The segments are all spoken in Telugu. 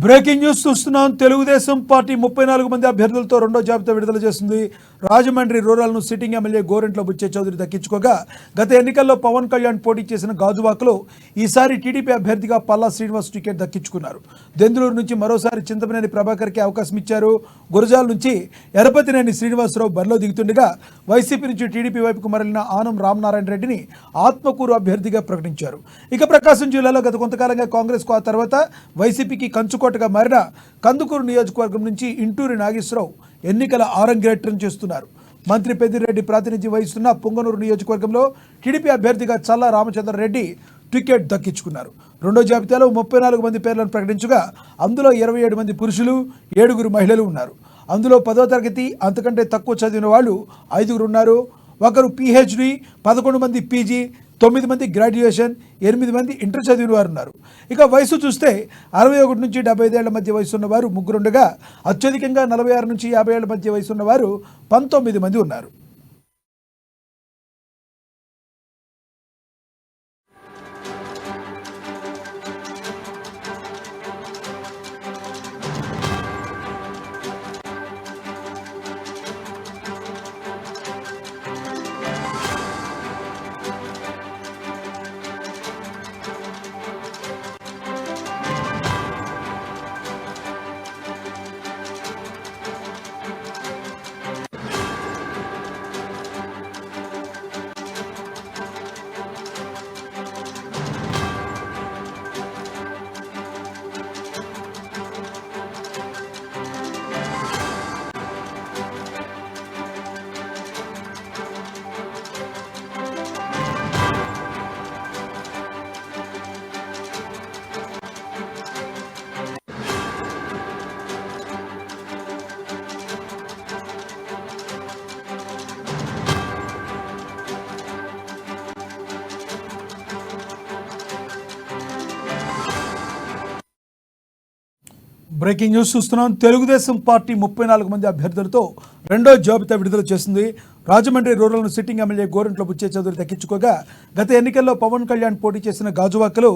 బ్రేకింగ్ న్యూస్ చూస్తున్నాం. తెలుగుదేశం పార్టీ 34 మంది అభ్యర్థులతో రెండో జాబితా విడుదల చేసింది. రాజమండ్రి రూరల్ను సిట్టింగ్ ఎమ్మెల్యే గోరంట్ల బుచ్చే చౌదరి దక్కించుకోగా, గత ఎన్నికల్లో పవన్ కళ్యాణ్ పోటీ చేసిన గాజువాకలో ఈసారి టీడీపీ అభ్యర్థిగా పల్లా శ్రీనివాస్ టికెట్ దక్కించుకున్నారు. దెందులూరు నుంచి మరోసారి చింతమనేని ప్రభాకర్కి అవకాశం ఇచ్చారు. గురజాల నుంచి ఎరపతినేని శ్రీనివాసరావు బరిలో దిగుతుండగా, వైసీపీ నుంచి టీడీపీ వైపుకు మరలిన ఆనం రామనారాయణ రెడ్డిని ఆత్మకూరు అభ్యర్థిగా ప్రకటించారు. ఇక ప్రకాశం జిల్లాలో గత కొంతకాలంగా కాంగ్రెస్కు, ఆ తర్వాత వైసీపీకి కంచుకోటగా మారిన కందుకూరు నియోజకవర్గం నుంచి ఇంటూరి నాగేశ్వరరావు ఎన్నికల ఆరంగేట్రం చేస్తున్నారు. మంత్రి పెద్దిరెడ్డి ప్రాతినిధ్యం వహిస్తున్న పొంగనూరు నియోజకవర్గంలో టీడీపీ అభ్యర్థిగా చల్లా రామచంద్రారెడ్డి టికెట్ దక్కించుకున్నారు. రెండో జాబితాలో 34 మంది పేర్లను ప్రకటించగా, అందులో 27 మంది పురుషులు, 7 మహిళలు ఉన్నారు. అందులో 10వ తరగతి అంతకంటే తక్కువ చదివిన వాళ్ళు 5 ఉన్నారు. ఒకరు పీహెచ్డీ, 11 మంది పీజీ, 9 మంది గ్రాడ్యుయేషన్, 8 మంది ఇంటర్ చదివిన వారు ఉన్నారు. ఇక వయసు చూస్తే 61 నుంచి 75 ఏళ్ల మధ్య వయసు ఉన్నవారు 3 ఉండగా, అత్యధికంగా 46 నుంచి 50 ఏళ్ల మధ్య వయసు ఉన్నవారు 19 మంది ఉన్నారు. బ్రేకింగ్ న్యూస్ చూస్తున్నాం. తెలుగుదేశం పార్టీ 34 మంది అభ్యర్థులతో రెండో జాబితా విడుదల చేసింది. రాజమండ్రి రూరల్ను సిట్టింగ్ ఎమ్మెల్యే గోరంట్ల బుచ్చే చౌదరి దక్కించుకోగా, గత ఎన్నికల్లో పవన్ కళ్యాణ్ పోటీ చేసిన గాజువాకలో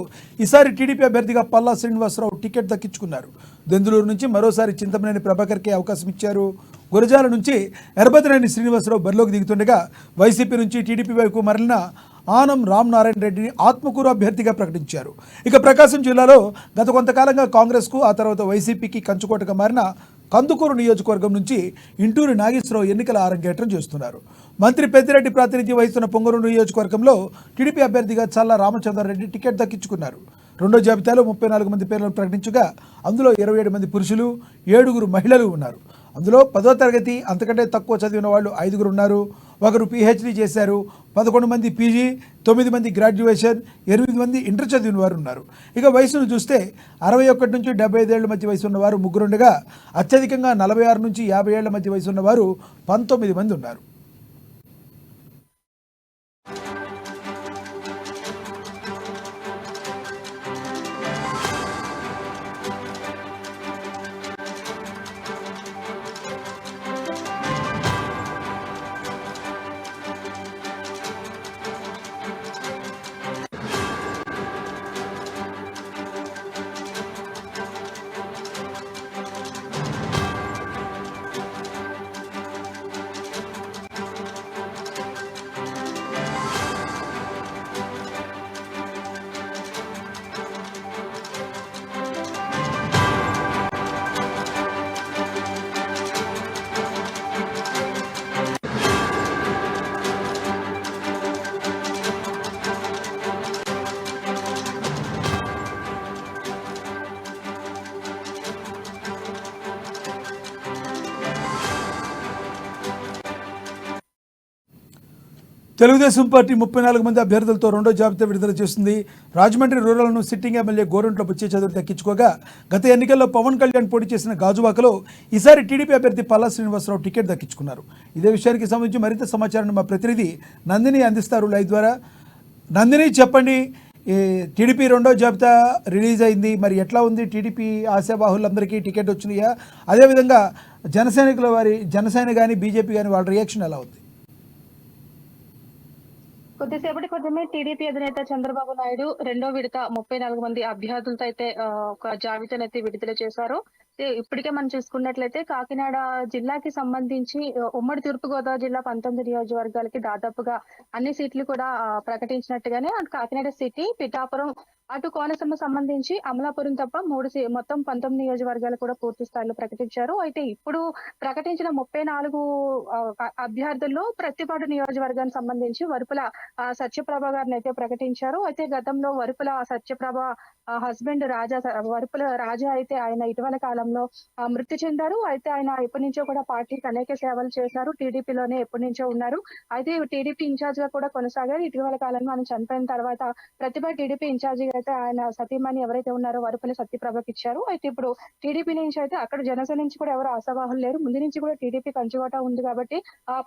ఈసారి టీడీపీ అభ్యర్థిగా పల్లా శ్రీనివాసరావు టికెట్ దక్కించుకున్నారు. దెందులూరు నుంచి మరోసారి చింతమనేని ప్రభాకర్కి అవకాశం ఇచ్చారు. గురజాల నుంచి ఎరపతినేని శ్రీనివాసరావు బరిలోకి దిగుతుండగా, వైసీపీ నుంచి టీడీపీ వైపు మరలిన ఆనం రామనారాయణ రెడ్డిని ఆత్మకూరు అభ్యర్థిగా ప్రకటించారు. ఇక ప్రకాశం జిల్లాలో గత కొంతకాలంగా కాంగ్రెస్కు, ఆ తర్వాత వైసీపీకి కంచుకోటగా మారిన కందుకూరు నియోజకవర్గం నుంచి ఇంటూరి నాగేశ్వరరావు ఎన్నికల ఆరంగేట్రం చేస్తున్నారు. మంత్రి పెద్దిరెడ్డి ప్రాతినిధ్యం వహిస్తున్న పొంగనూరు నియోజకవర్గంలో టీడీపీ అభ్యర్థిగా చల్లా రామచంద్రారెడ్డి టికెట్ దక్కించుకున్నారు. రెండో జాబితాలో 34 మంది పేర్లను ప్రకటించగా, అందులో 27 మంది పురుషులు, 7 మహిళలు ఉన్నారు. అందులో 10వ తరగతి అంతకంటే తక్కువ చదివిన వాళ్ళు 5 ఉన్నారు. ఒకరు పీహెచ్డీ చేశారు. 11 మంది పీజీ, 9 మంది గ్రాడ్యుయేషన్, 8 మంది ఇంటర్ చదివిన వారు ఉన్నారు. ఇక వయసును చూస్తే 61 నుంచి 75 ఏళ్ల మధ్య వయసు ఉన్నవారు 3 ఉండగా, అత్యధికంగా 46 నుంచి 50 ఏళ్ల మధ్య వయసు ఉన్నవారు 19 మంది ఉన్నారు. తెలుగుదేశం పార్టీ 34 మంది అభ్యర్థులతో రెండో జాబితా విడుదల చేస్తుంది. రాజమండ్రి రూరల్ను సిట్టింగ్ ఎమ్మెల్యే గోరంట్ల బుచ్చే చౌదరి దక్కించుకోగా, గత ఎన్నికల్లో పవన్ కళ్యాణ్ పోటీ చేసిన గాజువాకలో ఈసారి టీడీపీ అభ్యర్థి పల్లా శ్రీనివాసరావు టికెట్ దక్కించుకున్నారు. ఇదే విషయానికి సంబంధించి మరింత సమాచారాన్ని మా ప్రతినిధి నందిని అందిస్తారు లైవ్ ద్వారా. నందిని, చెప్పండి, టీడీపీ రెండో జాబితా రిలీజ్ అయింది, మరి ఎట్లా ఉంది? టీడీపీ ఆశాబాహులందరికీ టికెట్ వచ్చినాయా? అదేవిధంగా జనసేన కానీ బీజేపీ కానీ వాళ్ళ రియాక్షన్ ఎలా ఉంది? కొద్దిసేపటి క్రితమే టీడీపీ అధినేత చంద్రబాబు నాయుడు రెండో విడత 34 మంది అభ్యర్థులతో అయితే ఒక జాబితాను అయితే విడుదల చేశారు. ఇప్పటికే మనం చూసుకున్నట్లయితే కాకినాడ జిల్లాకి సంబంధించి ఉమ్మడి తూర్పుగోదావరి జిల్లా 19 నియోజకవర్గాలకి దాదాపుగా అన్ని సీట్లు కూడా ప్రకటించినట్టుగానే అటు కాకినాడ సిటీ, పిఠాపురం, అటు కోనసీమ సంబంధించి అమలాపురం తప్ప మొత్తం 19 నియోజకవర్గాలు కూడా పూర్తి స్థాయిలో ప్రకటించారు. అయితే ఇప్పుడు ప్రకటించిన 34 అభ్యర్థుల్లో ప్రత్తిపాడు నియోజకవర్గానికి సంబంధించి వరుపుల సత్యప్రభ గారిని అయితే ప్రకటించారు. అయితే గతంలో వరుపుల సత్యప్రభ హస్బెండ్ వరుపుల రాజా అయితే ఆయన ఇటీవల కాలంలో మృతి చెందారు. అయితే ఆయన ఎప్పటి నుంచో కూడా పార్టీకి అనేక సేవలు చేశారు. టీడీపీలోనే ఎప్పటి నుంచో ఉన్నారు. అయితే టీడీపీ ఇన్ఛార్జ్ గా కూడా కొనసాగారు. ఇటీవల కాలంలో ఆయన చనిపోయిన తర్వాత ప్రతిభ టీడీపీ ఇన్ఛార్జ్ గా అయితే ఆయన సతీమణి ఎవరైతే ఉన్నారో వరుపుల సత్యప్రభకి ఇచ్చారు. అయితే ఇప్పుడు టీడీపీ నుంచి అయితే అక్కడ జనసేన నుంచి కూడా ఎవరు ఆశావాహులు లేరు. ముందు నుంచి కూడా టీడీపీ కంచుకోట ఉంది కాబట్టి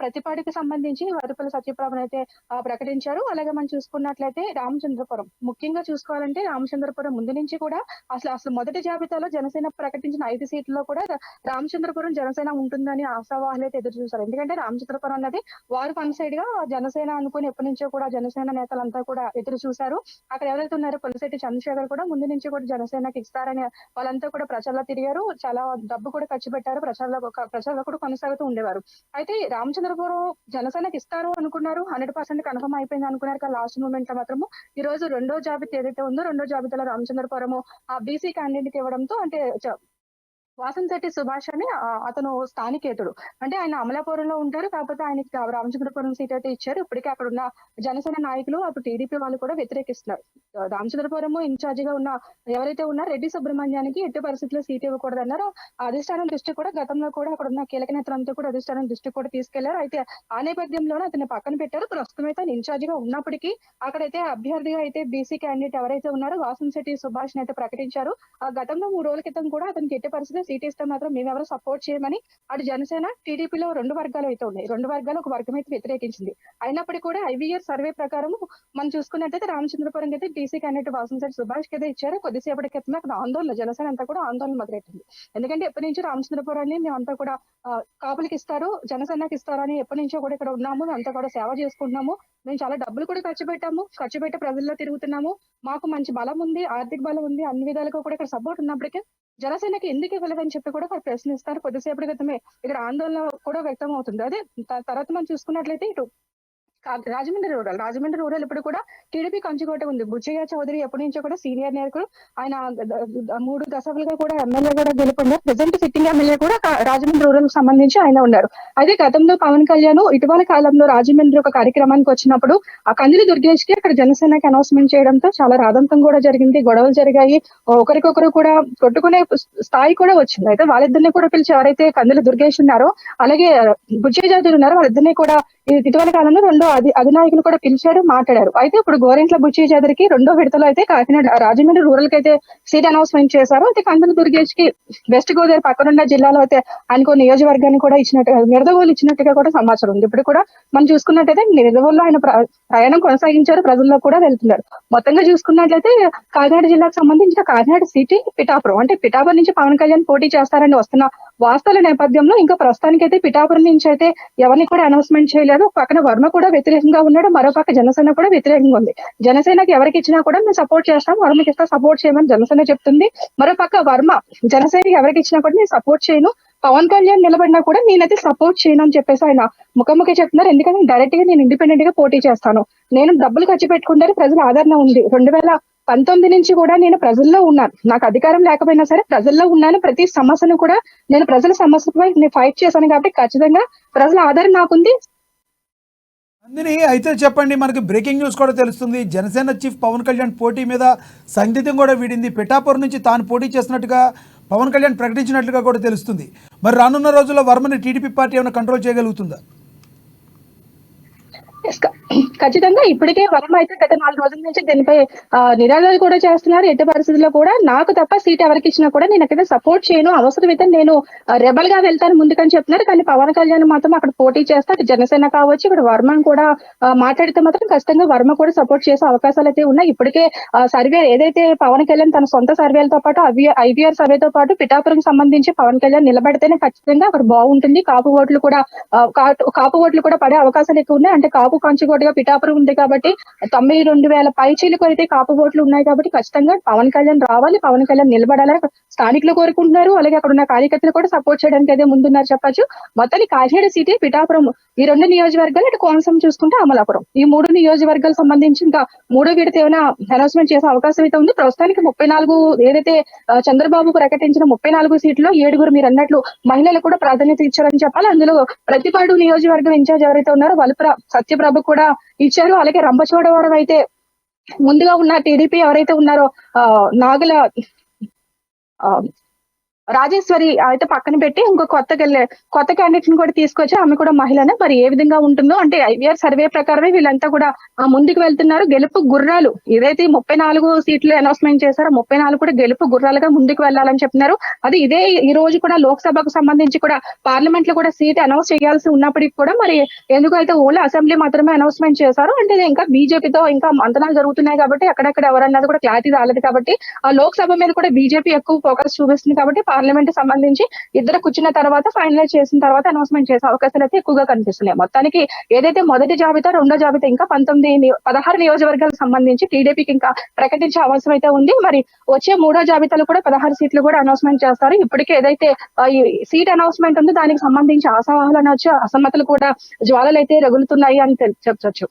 ప్రతిపాడికి సంబంధించి వరుపుల సత్యప్రభను అయితే ప్రకటించారు. అలాగే మనం చూసుకున్నట్లయితే రామచంద్రపురం ముఖ్యంగా చూసుకోవాలంటే రామచంద్రపురం ముందు నుంచి కూడా అసలు మొదటి జాబితాలో జనసేన ప్రకటించిన 5 సీట్లలో కూడా రామచంద్రపురం జనసేన ఉంటుందని ఆశావాహులు అయితే ఎదురు చూశారు. ఎందుకంటే రామచంద్రపురం అన్నది వారు వన్ సైడ్ గా జనసేన అనుకుని ఎప్పటి నుంచో కూడా జనసేన నేతలంతా కూడా ఎదురు చూశారు. అక్కడ ఎవరైతే ఉన్నారో పొలిశెట్టి చంద్రశేఖర్ కూడా ముందు నుంచి కూడా జనసేనకి ఇస్తారని వాళ్ళంతా కూడా ప్రచారంలో తిరిగారు. చాలా డబ్బు కూడా ఖర్చు పెట్టారు. ప్రచారంలో కూడా కొనసాగుతూ ఉండేవారు. అయితే రామచంద్రపురం జనసేనకి ఇస్తారు అనుకున్నారు, 100% కన్ఫర్మ్ అయిపోయింది అనుకున్నారు. కానీ లాస్ట్ మూమెంట్ లో మాత్రము ఈ రోజు రెండో జాబితా ఏదైతే ఉందో రెండో జాబితాలో రామచంద్రపురము ఆ బీసీ క్యాండిడేట్ ఇవ్వడంతో అంటే వాసంశెట్టి సుభాష్ అని అతను స్థానికేతుడు. అంటే ఆయన అమలాపురంలో ఉంటారు. కాకపోతే ఆయనకి రామచంద్రపురం సీట్ అయితే ఇచ్చారు. ఇప్పటికే అక్కడ ఉన్న జనసేన నాయకులు అప్పుడు టీడీపీ వాళ్ళు కూడా వ్యతిరేకిస్తున్నారు. రామచంద్రపురం ఇన్ఛార్జ్ గా ఉన్న ఎవరైతే ఉన్నారో రెడ్డి సుబ్రహ్మణ్యానికి ఎట్టి పరిస్థితుల్లో సీట్ ఇవ్వకూడదన్నారు. అధిష్టానం దృష్టి కూడా గతంలో కూడా అక్కడ ఉన్న కీలక నేతలంతా కూడా అధిష్టానం దృష్టి కూడా తీసుకెళ్లారు. అయితే ఆ నేపథ్యంలోనే అతన్ని పక్కన పెట్టారు. ప్రస్తుతం అయితే ఆయన ఇన్ఛార్జ్ గా ఉన్నప్పటికీ అక్కడైతే అభ్యర్థిగా అయితే బీసీ క్యాండిడేట్ ఎవరైతే ఉన్నారో వాసంశెట్టి సుభాష్ అయితే ప్రకటించారు. గతంలో 3 రోజుల క్రితం కూడా అతనికి ఎట్టి పరిస్థితుల్లో సీట్ ఇస్తే మాత్రం మేమెవరో సపోర్ట్ చేయమని అటు జనసేన టీడీపీలో 2 వర్గాలు అయితే ఉన్నాయి. 2 వర్గాలు ఒక వర్గం అయితే వ్యతిరేకించింది. అయినప్పటికీ కూడా ఐవీఆర్ సర్వే ప్రకారం మనం చూసుకున్నట్టయితే రామచంద్రపురం అయితే టీసీ క్యాండిడేట్ వాసంశెట్టి సుభాష్ కి అయితే ఇచ్చారు. కొద్దిసేపటి క్రితం అక్కడ ఆందోళన జనసేన అంతా కూడా ఆందోళన మొదలెట్టింది. ఎందుకంటే ఎప్పటి నుంచి రామచంద్రపురాన్ని మేమంతా కూడా కాపులకి ఇస్తారు, జనసేనకి ఇస్తారని ఎప్పటి నుంచో కూడా ఇక్కడ ఉన్నాము, అంతా కూడా సేవ చేసుకుంటున్నాము, మేము చాలా డబ్బులు కూడా ఖర్చు పెట్టి ప్రజల్లో తిరుగుతున్నాము, మాకు మంచి బలం ఉంది, ఆర్థిక బలం ఉంది, అన్ని విధాలుగా కూడా ఇక్కడ సపోర్ట్ ఉన్నప్పటికీ జనసేనకి ఎందుకు ఇవ్వలేదని చెప్పి కూడా ప్రశ్నిస్తారు. కొద్దిసేపటి క్రితమే ఇక్కడ ఆందోళన కూడా వ్యక్తం అవుతుంది. అదే తర్వాత మనం చూసుకున్నట్లయితే ఇటు రాజమండ్రి రూరల్ ఇప్పుడు కూడా టీడీపీ కంచుకోట ఉంది. బుచ్చయ్య చౌదరి ఎప్పటి నుంచో కూడా సీనియర్ నాయకుడు. ఆయన 3 దశలుగా కూడా ఎమ్మెల్యే కూడా గెలుపొందారు. ప్రెసెంట్ సిట్టింగ్ ఎమ్మెల్యే కూడా రాజమండ్రి రూరల్ కి సంబంధించి ఆయన ఉన్నారు. అయితే గతంలో పవన్ కళ్యాణ్ ఇటీవల కాలంలో రాజమండ్రి ఒక కార్యక్రమానికి వచ్చినప్పుడు ఆ కందిలి దుర్గేష్ కి అక్కడ జనసేనకి అనౌన్స్మెంట్ చేయడంతో చాలా రాదంతం కూడా జరిగింది, గొడవలు జరిగాయి, ఒకరికొకరు కూడా కొట్టుకునే స్థాయి కూడా వచ్చింది. అయితే వాళ్ళిద్దరిని కూడా పిలిచి ఎవరైతే కందిలి దుర్గేష్ ఉన్నారో అలాగే బుచ్చయ్య చౌదరి ఉన్నారో వాళ్ళిద్దరిని కూడా ఇటీవల కాలంలో రెండో అధినాయకులు కూడా పిలిచారు, మాట్లాడారు. అయితే ఇప్పుడు గోరెంట్ల బుచ్చయ్య చౌదరికి రెండో విడతలో అయితే కాకినాడ రాజమండ్రి రూరల్ కి అయితే సీట్ అనౌన్స్మెంట్ చేశారు. అయితే కందుల దుర్గేష్ కి వెస్ట్ గోదావరి పక్కనున్న జిల్లాలో అయితే ఆయనకు నియోజకవర్గాన్ని కూడా నిడదవోలు ఇచ్చినట్టుగా కూడా సమాచారం ఉంది. ఇప్పుడు కూడా మనం చూసుకున్నట్టయితే నిడదవోలులో ఆయన ప్రయాణం కొనసాగించారు, ప్రజల్లో కూడా వెళ్తున్నారు. మొత్తంగా చూసుకున్నట్లయితే కాకినాడ జిల్లాకు సంబంధించిన కాకినాడ సిటీ, పిఠాపురం అంటే పిఠాపురం నుంచి పవన్ కళ్యాణ్ పోటీ చేస్తారని వస్తున్న వాస్తవాల నేపథ్యంలో ఇంకా ప్రస్తుతానికైతే పిఠాపురం నుంచి అయితే ఎవరిని కూడా అనౌన్స్మెంట్ చేయలేదు. పక్కన వర్మ కూడా వ్యతిరేకంగా ఉన్నాడు, మరో పక్క జనసేన కూడా వ్యతిరేకంగా ఉంది. జనసేనకి ఎవరికి ఇచ్చినా కూడా మేము సపోర్ట్ చేస్తాం, వర్మకి ఇస్తా సపోర్ట్ చేయమని జనసేన చెప్తుంది. మరో పక్క వర్మ జనసేనకి ఎవరికి ఇచ్చినా కూడా నేను సపోర్ట్ చేయను, పవన్ కళ్యాణ్ నిలబడినా కూడా నేనైతే సపోర్ట్ చేయను అని చెప్పేసి ఆయన ముఖాముఖి చెప్తున్నారు. ఎందుకంటే డైరెక్ట్ గా నేను ఇండిపెండెంట్ గా పోటీ చేస్తాను, నేను డబ్బులు ఖర్చు పెట్టుకుంటే ప్రజల ఆదరణ ఉంది, 2019 నుంచి కూడా నేను ప్రజల్లో ఉన్నాను, నాకు అధికారం లేకపోయినా సరే ప్రజల్లో ఉన్నాను, ప్రతి సమస్యను కూడా నేను ప్రజల సమస్యపై నేను ఫైట్ చేశాను కాబట్టి ఖచ్చితంగా ప్రజల ఆదరణ నాకుంది. అందుని అయితే చెప్పండి, మనకి బ్రేకింగ్ న్యూస్ కూడా తెలుస్తుంది. జనసేన చీఫ్ పవన్ కళ్యాణ్ పోటీ మీద సందిగ్ధం కూడా వీడింది. పిఠాపురం నుంచి తాను పోటీ చేస్తున్నట్టుగా పవన్ కళ్యాణ్ ప్రకటించినట్లుగా కూడా తెలుస్తుంది. మరి రానున్న రోజుల్లో వర్మని టీడీపీ పార్టీ ఏమైనా కంట్రోల్ చేయగలుగుతుందా? ఖచ్చితంగా ఇప్పటికే వర్మ అయితే గత 4 రోజుల నుంచి దీనిపై నిరాదరణ కూడా చేస్తున్నారు. ఎట్టి పరిస్థితుల్లో కూడా నాకు తప్ప సీట్ ఎవరికి ఇచ్చినా కూడా నేను అక్కడ సపోర్ట్ చేయను, అవసరమైతే నేను రెబల్ గా వెళ్తాను ముందుకని చెప్తున్నారు. కానీ పవన్ కళ్యాణ్ మాత్రం అక్కడ పోటీ చేస్తే అటు జనసేన కావచ్చు, ఇక్కడ వర్మ కూడా మాట్లాడితే మాత్రం ఖచ్చితంగా వర్మ కూడా సపోర్ట్ చేసే అవకాశాలు అయితే ఉన్నాయి. ఇప్పటికే సర్వే ఏదైతే పవన్ కళ్యాణ్ తన సొంత సర్వేలతో పాటు ఐవీఆర్ సర్వేతో పాటు పిఠాపురం సంబంధించి పవన్ కళ్యాణ్ నిలబడితేనే ఖచ్చితంగా అక్కడ బాగుంటుంది, కాపు ఓట్లు కూడా పడే అవకాశాలు ఎక్కువ ఉన్నాయి. అంటే కాపు కాపు కంచుకోటగా పిఠాపురం ఉంది కాబట్టి 92,000 పైచీలకు అయితే కాపు ఓట్లు ఉన్నాయి కాబట్టి ఖచ్చితంగా పవన్ కళ్యాణ్ రావాలి, పవన్ కళ్యాణ్ నిలబడాలని స్థానికులు కోరుకుంటున్నారు. అలాగే అక్కడ ఉన్న కార్యకర్తలు కూడా సపోర్ట్ చేయడానికి అయితే ముందున్నారు చెప్పొచ్చు. మొత్తానికి కాకినాడ సిటీ, పిఠాపురం ఈ 2 నియోజకవర్గాలు, ఇటు కోనసీమ చూసుకుంటే అమలాపురం, ఈ 3 నియోజకవర్గాలకు సంబంధించి ఇంకా 3వ విడత ఏమైనా అనౌన్స్మెంట్ చేసే అవకాశం అయితే ఉంది. ప్రస్తుతానికి 34 ఏదైతే చంద్రబాబు ప్రకటించిన 34 సీట్లో 7 మీరు అన్నట్లు మహిళలు కూడా ప్రాధాన్యత ఇచ్చారని చెప్పాలి. అందులో ప్రతిపాడు నియోజకవర్గం ఇన్ఛార్జ్ ఎవరైతే ఉన్నారో వలుపుర సత్యప్రభ కూడా ఇచ్చారు. అలాగే రంపచోడవరం అయితే ముందుగా ఉన్న టీడీపీ ఎవరైతే ఉన్నారో నాగుల రాజేశ్వరి అయితే పక్కన పెట్టి ఇంకో కొత్త క్యాండిడేట్ ని కూడా తీసుకొచ్చి ఆమె కూడా మహిళనే. మరి ఏ విధంగా ఉంటుందో అంటే ఐవీఆర్ సర్వే ప్రకారమే వీళ్ళంతా కూడా ముందుకు వెళ్తున్నారు. గెలుపు గుర్రాలు ఏదైతే 34 సీట్లు అనౌన్స్మెంట్ చేశారో 34 కూడా గెలుపు గుర్రాలుగా ముందుకు వెళ్ళాలని చెప్తున్నారు. అది ఇదే ఈ రోజు కూడా లోక్సభకు సంబంధించి కూడా పార్లమెంట్ లో కూడా సీట్ అనౌన్స్ చేయాల్సి ఉన్నప్పటికీ కూడా మరి ఎందుకు అయితే ఓన్లీ అసెంబ్లీ మాత్రమే అనౌన్స్మెంట్ చేశారు అంటే ఇంకా బీజేపీతో ఇంకా మంతనాలు జరుగుతున్నాయి కాబట్టి అక్కడక్కడ ఎవరన్నది కూడా క్లారిటీ రాలేదు కాబట్టి ఆ లోక్సభ మీద కూడా బీజేపీ ఎక్కువ ఫోకస్ చూపిస్తుంది కాబట్టి పార్లమెంట్ సంబంధించి ఇద్దరు కూర్చున్న తర్వాత ఫైనలైజ్ చేసిన తర్వాత అనౌన్స్మెంట్ చేసే అవకాశాలు అయితే ఎక్కువగా కనిపిస్తున్నాయి. మొత్తానికి ఏదైతే మొదటి జాబితా, రెండో జాబితా ఇంకా 16 నియోజకవర్గాలకు సంబంధించి టీడీపీకి ఇంకా ప్రకటించే అవసరం అయితే ఉంది. మరి వచ్చే 3వ జాబితాలో కూడా 16 సీట్లు కూడా అనౌన్స్మెంట్ చేస్తారు. ఇప్పటికే ఏదైతే ఈ సీట్ అనౌన్స్మెంట్ ఉందో దానికి సంబంధించి ఆశావాహాలు అనొచ్చు, అసమ్మతులు కూడా జ్వాలలు అయితే రగులుతున్నాయి అని చెప్పొచ్చు.